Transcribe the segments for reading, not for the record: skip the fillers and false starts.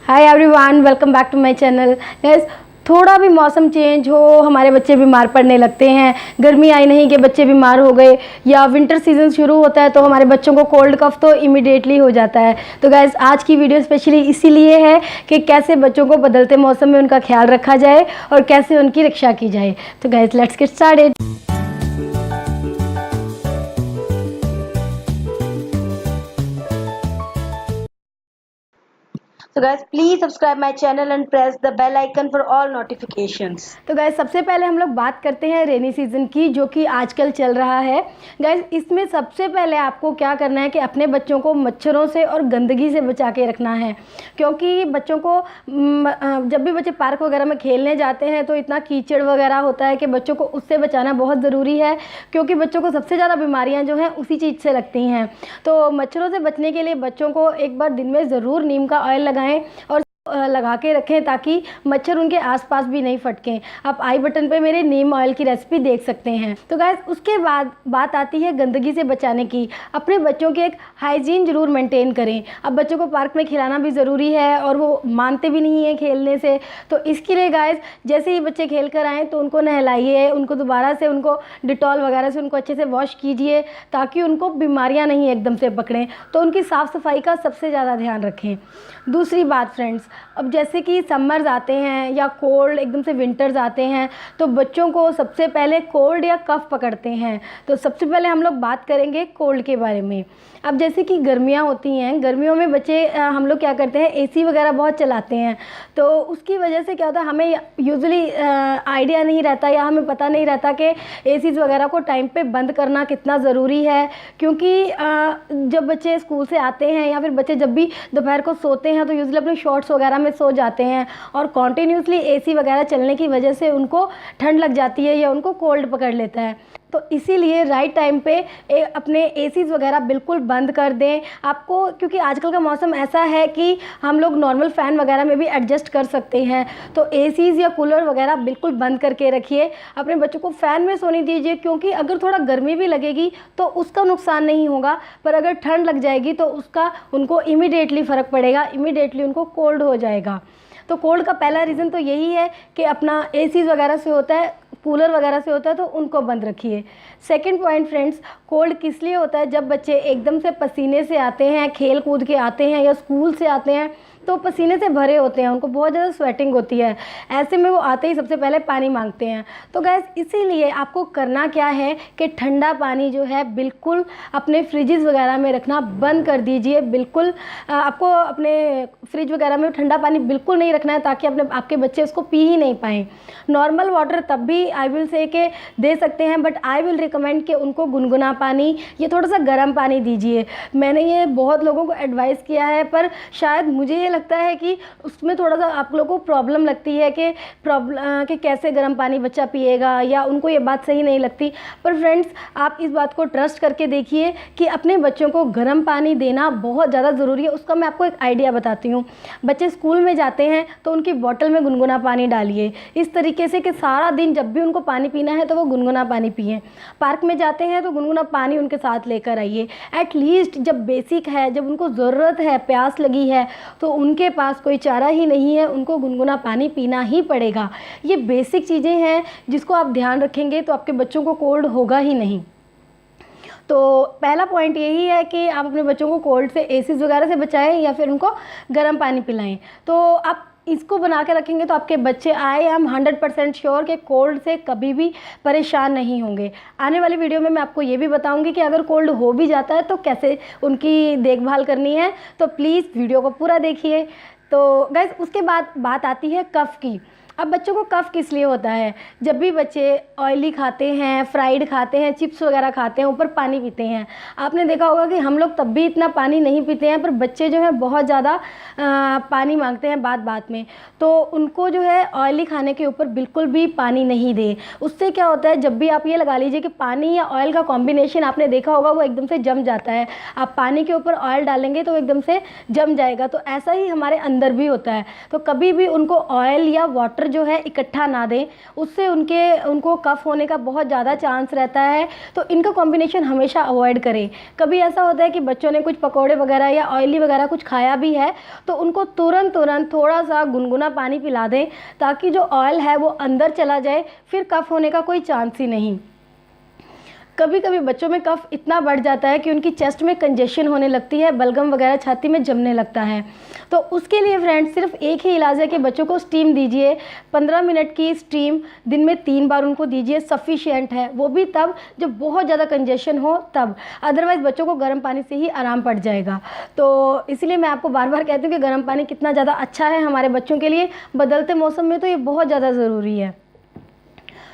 Hi everyone, welcome back to my channel. Guys, थोड़ा भी मौसम चेंज हो हमारे बच्चे बीमार पड़ने लगते हैं। गर्मी आई नहीं कि बच्चे बीमार हो गए, या विंटर सीजन शुरू होता है तो हमारे बच्चों को कोल्ड कफ तो इमीडिएटली हो जाता है। तो गाइस, आज की वीडियो स्पेशली इसीलिए है कि कैसे बच्चों को बदलते मौसम में उनका ख्याल रखा जाए और कैसे उनकी रक्षा की जाए। तो guys, let's get started. So guys, please subscribe my channel and press the bell icon for all notifications. तो गाइस, सबसे पहले हम लोग बात करते हैं रेनी सीज़न की, जो कि आजकल चल रहा है। गाइस, इसमें सबसे पहले आपको क्या करना है कि अपने बच्चों को मच्छरों से और गंदगी से बचा के रखना है, क्योंकि बच्चों को जब भी बच्चे पार्क वगैरह में खेलने जाते हैं तो इतना कीचड़ वगैरह होता है कि बच्चों को उससे बचाना बहुत ज़रूरी है, क्योंकि बच्चों को सबसे ज़्यादा बीमारियाँ जो हैं उसी चीज़ से लगती हैं। तो मच्छरों से बचने के लिए बच्चों को एक बार दिन में ज़रूर नीम का ऑयल लगाएं और लगा के रखें, ताकि मच्छर उनके आसपास भी नहीं फटकें। आप आई बटन पे मेरे नीम ऑयल की रेसिपी देख सकते हैं। तो गाइस, उसके बाद बात आती है गंदगी से बचाने की। अपने बच्चों के एक हाइजीन ज़रूर मेंटेन करें। अब बच्चों को पार्क में खिलाना भी ज़रूरी है और वो मानते भी नहीं हैं खेलने से। तो इसके लिए गाइस, जैसे ही बच्चे खेल कर आएँ तो उनको नहलाइए, उनको दोबारा से उनको डिटॉल वगैरह से उनको अच्छे से वॉश कीजिए, ताकि उनको बीमारियाँ नहीं एकदम से पकड़ें। तो उनकी साफ़ सफाई का सबसे ज़्यादा ध्यान रखें। दूसरी बात फ्रेंड्स, अब जैसे कि समर्स आते हैं या कोल्ड एकदम से विंटर्स आते हैं, तो बच्चों को सबसे पहले कोल्ड या कफ पकड़ते हैं। तो सबसे पहले हम लोग बात करेंगे कोल्ड के बारे में। अब जैसे कि गर्मियाँ होती हैं, गर्मियों में बच्चे हम लोग क्या करते हैं, एसी वगैरह बहुत चलाते हैं। तो उसकी वजह से क्या होता है, हमें यूजुअली आइडिया नहीं रहता या हमें पता नहीं रहता कि एसीज़ वगैरह को टाइम पे बंद करना कितना ज़रूरी है। क्योंकि जब बच्चे स्कूल से आते हैं या फिर बच्चे जब भी दोपहर को सोते हैं तो यूजुअली अपने शॉर्ट्स वगैरह में सो जाते हैं, और कॉन्टीन्यूसली एसी वगैरह चलने की वजह से उनको ठंड लग जाती है या उनको कोल्ड पकड़ लेता है। तो इसीलिए राइट टाइम पे अपने एसीज़ वगैरह बिल्कुल बंद कर दें आपको, क्योंकि आजकल का मौसम ऐसा है कि हम लोग नॉर्मल फ़ैन वगैरह में भी एडजस्ट कर सकते हैं। तो एसीज़ या कूलर वगैरह बिल्कुल बंद करके रखिए। अपने बच्चों को फ़ैन में सोने दीजिए, क्योंकि अगर थोड़ा गर्मी भी लगेगी तो उसका नुकसान नहीं होगा, पर अगर ठंड लग जाएगी तो उसका उनको इमीडिएटली फ़र्क पड़ेगा, इमीडिएटली उनको कोल्ड हो जाएगा। तो कोल्ड का पहला रीज़न तो यही है कि अपना एसीज़ वगैरह से होता है, कूलर वगैरह से होता है, तो उनको बंद रखिए। सेकंड पॉइंट फ्रेंड्स, कोल्ड किस लिए होता है, जब बच्चे एकदम से पसीने से आते हैं, खेल कूद के आते हैं या स्कूल से आते हैं तो पसीने से भरे होते हैं, उनको बहुत ज़्यादा स्वेटिंग होती है। ऐसे में वो आते ही सबसे पहले पानी मांगते हैं। तो गैस, इसीलिए आपको करना क्या है कि ठंडा पानी जो है बिल्कुल अपने फ्रिजेज़ वगैरह में रखना बंद कर दीजिए। बिल्कुल आपको अपने फ्रिज वगैरह में ठंडा पानी बिल्कुल नहीं रखना है, ताकि आपके बच्चे उसको पी ही नहीं पाएँ। नॉर्मल वाटर तब भी आई विल से के दे सकते हैं, बट आई विल रिकमेंड कि उनको गुनगुना पानी या थोड़ा सा गर्म पानी दीजिए। मैंने ये बहुत लोगों को एडवाइस किया है, पर शायद मुझे ये लगता है कि उसमें थोड़ा सा आप लोगों को प्रॉब्लम लगती है कि कैसे गर्म पानी बच्चा पिएगा, या उनको ये बात सही नहीं लगती। पर फ्रेंड्स, आप इस बात को ट्रस्ट करके देखिए कि अपने बच्चों को गर्म पानी देना बहुत ज़्यादा ज़रूरी है। उसका मैं आपको एक आइडिया बताती हूँ। बच्चे स्कूल में जाते हैं तो उनकी बॉटल में गुनगुना पानी डालिए, इस तरीके से कि सारा दिन जब भी उनको पानी पीना है तो वो गुनगुना पानी पिएं। पार्क में जाते हैं तो गुनगुना पानी उनके साथ लेकर आइए। एटलीस्ट जब बेसिक है, जब उनको ज़रूरत है, प्यास लगी है, तो उनके पास कोई चारा ही नहीं है, उनको गुनगुना पानी पीना ही पड़ेगा। ये बेसिक चीज़ें हैं जिसको आप ध्यान रखेंगे तो आपके बच्चों को कोल्ड होगा ही नहीं। तो पहला पॉइंट यही है कि आप अपने बच्चों को कोल्ड से, एसीज़ वगैरह से बचाएं या फिर उनको गर्म पानी पिलाएं। तो आप इसको बना के रखेंगे तो आपके बच्चे, आई एम 100% श्योर कि कोल्ड से कभी भी परेशान नहीं होंगे। आने वाली वीडियो में मैं आपको ये भी बताऊंगी कि अगर कोल्ड हो भी जाता है तो कैसे उनकी देखभाल करनी है। तो प्लीज़ वीडियो को पूरा देखिए। तो गाइस, उसके बाद बात आती है कफ़ की। अब बच्चों को कफ़ किस लिए होता है, जब भी बच्चे ऑयली खाते हैं, फ्राइड खाते हैं, चिप्स वगैरह खाते हैं, ऊपर पानी पीते हैं। आपने देखा होगा कि हम लोग तब भी इतना पानी नहीं पीते हैं, पर बच्चे जो हैं बहुत ज़्यादा पानी मांगते हैं बात बात में। तो उनको जो है ऑयली खाने के ऊपर बिल्कुल भी पानी नहीं दें। उससे क्या होता है, जब भी आप ये लगा लीजिए कि पानी या ऑयल का कॉम्बिनेशन आपने देखा होगा वो एकदम से जम जाता है। आप पानी के ऊपर ऑयल डालेंगे तो एकदम से जम जाएगा। तो ऐसा ही हमारे अंदर भी होता है। तो कभी भी उनको ऑयल या वाटर जो है इकट्ठा ना दें, उससे उनको कफ होने का बहुत ज़्यादा चांस रहता है। तो इनका कॉम्बिनेशन हमेशा अवॉइड करें। कभी ऐसा होता है कि बच्चों ने कुछ पकौड़े वगैरह या ऑयली वगैरह कुछ खाया भी है, तो उनको तुरंत थोड़ा सा गुनगुना पानी पिला दें, ताकि जो ऑयल है वो अंदर चला जाए, फिर कफ होने का कोई चांस ही नहीं। कभी कभी बच्चों में कफ इतना बढ़ जाता है कि उनकी चेस्ट में कंजेशन होने लगती है, बलगम वगैरह छाती में जमने लगता है। तो उसके लिए फ्रेंड्स सिर्फ एक ही इलाज है कि बच्चों को स्टीम दीजिए। 15 मिनट की स्टीम दिन में 3 बार उनको दीजिए, सफिशिएंट है। वो भी तब जब बहुत ज़्यादा कंजेशन हो तब, अदरवाइज़ बच्चों को गर्म पानी से ही आराम पड़ जाएगा। तो इसलिए मैं आपको बार बार कहती हूँ कि गर्म पानी कितना ज़्यादा अच्छा है हमारे बच्चों के लिए। बदलते मौसम में तो ये बहुत ज़्यादा ज़रूरी है।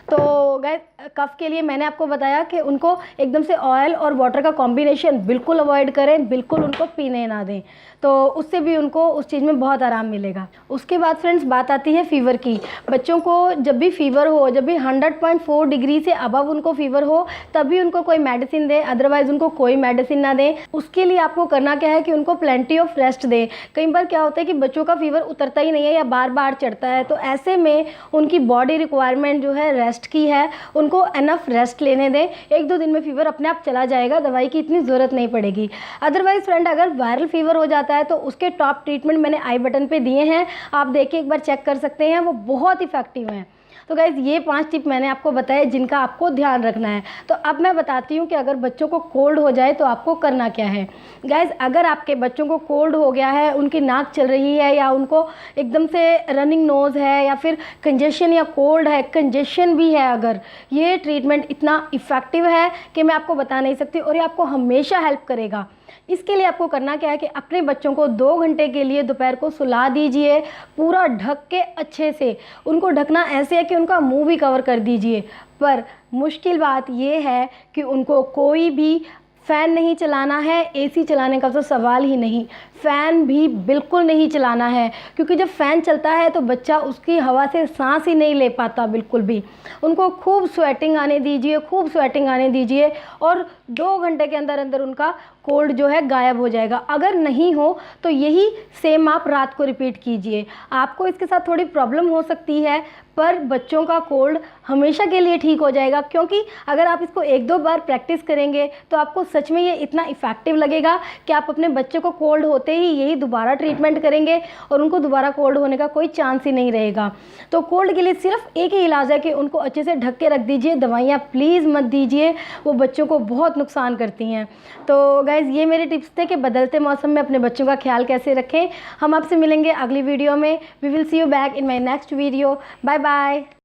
तो गाइस, कफ़ के लिए मैंने आपको बताया कि उनको एकदम से ऑयल और वाटर का कॉम्बिनेशन बिल्कुल अवॉइड करें, बिल्कुल उनको पीने ना दें, तो उससे भी उनको उस चीज़ में बहुत आराम मिलेगा। उसके बाद फ्रेंड्स बात आती है फ़ीवर की। बच्चों को जब भी फ़ीवर हो, जब भी 100.4 डिग्री से अबव उनको फ़ीवर हो, तभी उनको कोई मेडिसिन दें, अदरवाइज़ उनको कोई मेडिसिन ना दें। उसके लिए आपको करना क्या है कि उनको प्लेंटी ऑफ रेस्ट दें। कई बार क्या होता है कि बच्चों का फ़ीवर उतरता ही नहीं है या बार बार चढ़ता है, तो ऐसे में उनकी बॉडी रिक्वायरमेंट जो है रेस्ट की है, उनको एनफ रेस्ट लेने दें। 1-2 दिन में फ़ीवर अपने आप चला जाएगा, दवाई की इतनी ज़रूरत नहीं पड़ेगी। अदरवाइज़ फ्रेंड, अगर वायरल फ़ीवर हो जाता है तो उसके टॉप ट्रीटमेंट मैंने आई बटन पे दिए हैं, आप देखिए एक बार चेक कर सकते हैं, वो बहुत इफ़ेक्टिव हैं। तो गाइज़, ये 5 टिप मैंने आपको बताए जिनका आपको ध्यान रखना है। तो अब मैं बताती हूँ कि अगर बच्चों को कोल्ड हो जाए तो आपको करना क्या है। गाइज़, अगर आपके बच्चों को कोल्ड हो गया है, उनकी नाक चल रही है या उनको एकदम से रनिंग नोज़ है या फिर कंजेशन या कोल्ड है, कंजेशन भी है, अगर ये ट्रीटमेंट इतना इफ़ेक्टिव है कि मैं आपको बता नहीं सकती, और ये आपको हमेशा हेल्प करेगा। इसके लिए आपको करना क्या है कि अपने बच्चों को 2 घंटे के लिए दोपहर को सुला दीजिए, पूरा ढक के अच्छे से। उनको ढकना ऐसे है कि उनका मुंह भी कवर कर दीजिए। पर मुश्किल बात ये है कि उनको कोई भी फ़ैन नहीं चलाना है, एसी चलाने का तो सवाल ही नहीं, फ़ैन भी बिल्कुल नहीं चलाना है, क्योंकि जब फ़ैन चलता है तो बच्चा उसकी हवा से सांस ही नहीं ले पाता बिल्कुल भी। उनको खूब स्वेटिंग आने दीजिए, खूब स्वेटिंग आने दीजिए, और 2 घंटे के अंदर अंदर उनका कोल्ड जो है गायब हो जाएगा। अगर नहीं हो तो यही सेम आप रात को रिपीट कीजिए। आपको इसके साथ थोड़ी प्रॉब्लम हो सकती है, पर बच्चों का कोल्ड हमेशा के लिए ठीक हो जाएगा, क्योंकि अगर आप इसको 1-2 बार प्रैक्टिस करेंगे तो आपको सच में ये इतना इफ़ेक्टिव लगेगा कि आप अपने बच्चे को कोल्ड होते ही यही दोबारा ट्रीटमेंट करेंगे और उनको दोबारा कोल्ड होने का कोई चांस ही नहीं रहेगा। तो कोल्ड के लिए सिर्फ एक ही इलाज है कि उनको अच्छे से ढक के रख दीजिए, दवाइयाँ प्लीज़ मत दीजिए, वो बच्चों को बहुत नुकसान करती हैं। तो गाइज़, ये मेरे टिप्स थे कि बदलते मौसम में अपने बच्चों का ख्याल कैसे रखें। हम आपसे मिलेंगे अगली वीडियो में। We will see you back in my next video. Bye bye.